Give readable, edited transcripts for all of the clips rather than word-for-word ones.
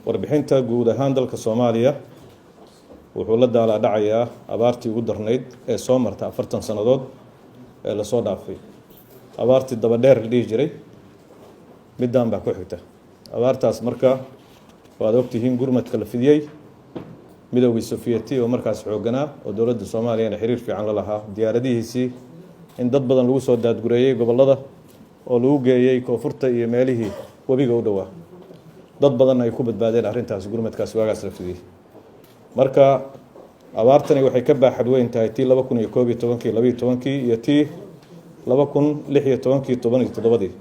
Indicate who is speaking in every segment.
Speaker 1: warbixinta guud ahaan dalka Soomaaliya wuxuu la daalaa dhacayaa abaartii ugu darnayd ee soo marta 40 sanadood ee la soo dhaafay. abaartii daba dheer la dhihi jiray midaan baa ku xigta. abaartaas marka waad ogtihiin gurmadka la fidiyay midowgii Sofiyeeti oo markaas xooganaa oo dawladda Soomaaliya xiriir fiican la lahaa diyaaradihiisii in dad badan lagu soo daadgureeyay gobolada oo lagu geeyay koonfurta iyo meelihii wabiga u dhawaa. dad badan ay ku badbaadeen arrintaas gurmadkaas waagaas la fidiyay. marka abaartani waxay ka baaxad weyn tahay tii 2011 12 iyo tii 2016 17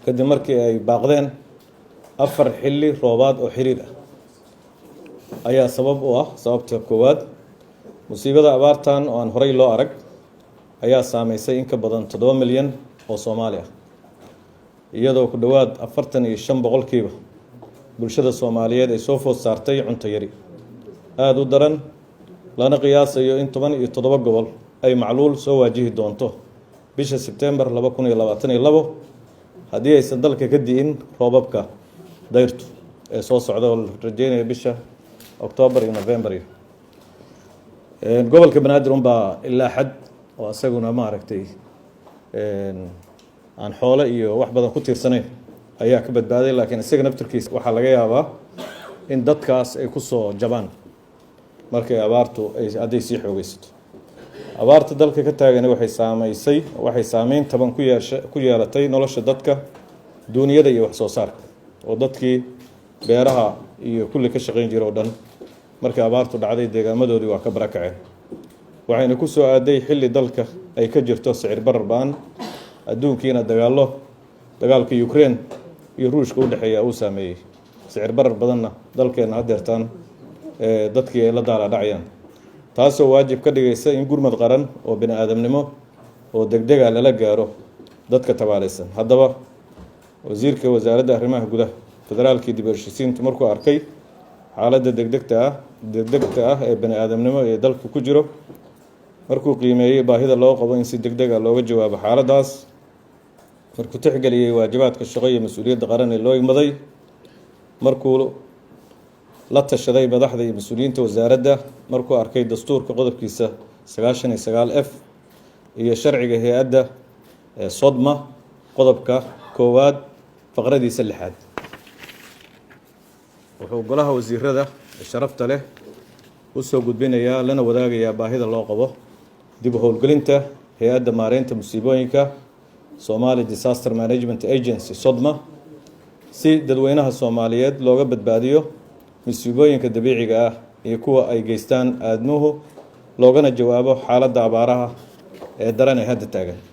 Speaker 1: kadib markii ay baaqdeen afar xilli roobaad oo xiriir ah ayaa sabab u ah. sababta koowaad musiibada abaartan oo aan horay loo arag ayaa saameysay in ka badan 7 milyan oo Soomaali ah, iyadoo ku dhawaad 45% bulshada Soomaaliyeed ay soo food saartay cunto yari aad u daran, lana qiyaasayo in 17 gobol ay macluul soo waajihi doonto bisha September 2022 haddii aysan dalka ka di'in roobabka dayrtu ee soo socda oo la rajeynayo bisha October iyo November. gobolka Banaadir baa ilaa xad oo asaguna ma aragtay aan xoolo iyo wax badan ku tiirsanayn ayaa ka badbaaday, laakiin isaga naftirkiisa waxaa laga yaabaa in dadkaas ay ku soo jabaan markay abaartu ay hadday sii xoogaysato. abaarta dalka ka taagan waxay saameyn taban ku yeelatay nolosha dadka, duuniyada iyo wax soo saarka oo dadkii beeraha iyo kulli ka shaqayn jiray oo dhan markii abaartu dhacday deegaamadoodii waa ka barakaceen. waxayna ku soo aaday xilli dalka ay ka jirto sicir barar baan adduunkiina dagaalka Ukraine iyo Ruushka u dhaxeeya uu saameeyay sicir barar badanna dalkeena hadeertaan dadkii ay la daala dhacayaan, taasoo waajib ka dhigaysa in gurmad qaran oo bini'aadamnimo oo degdeg ah lala gaaro dadka tabaalaysan. haddaba wasiirka wasaaradda arrimaha gudaha federaalka dib u heshiisiinta markuu arkay xaaladda degdegta ah ee bini'aadamnimo ee dalka ku jiro, markuu qiimeeyay baahida loo qabo in si degdeg ah looga jawaabo xaaladdaas, markuu tixgeliyay waajibaadka shaqo iyo mas'uuliyadda qaran ee loo igmaday, markuu la tashaday madaxda iyo mas'uuliyiinta wasaaradda, markuu arkay dastuurka qodobkiisa 99F iyo sharciga hay'adda Sodma qodobka 1 faqradiisa 6, wuxuu golaha wasiirada sharafta leh u soo gudbinayaa lana wadaagayaa baahida loo qabo dib u howlgelinta hay'adda maareynta musiibooyinka Somali Disaster Management Agency Sodma si dadweynaha Soomaaliyeed looga badbaadiyo musiibooyinka dabiiciga ah iyo kuwa ay geystaan aadmuhu loogana jawaabo xaaladda abaaraha ee daran ee hadda taagan.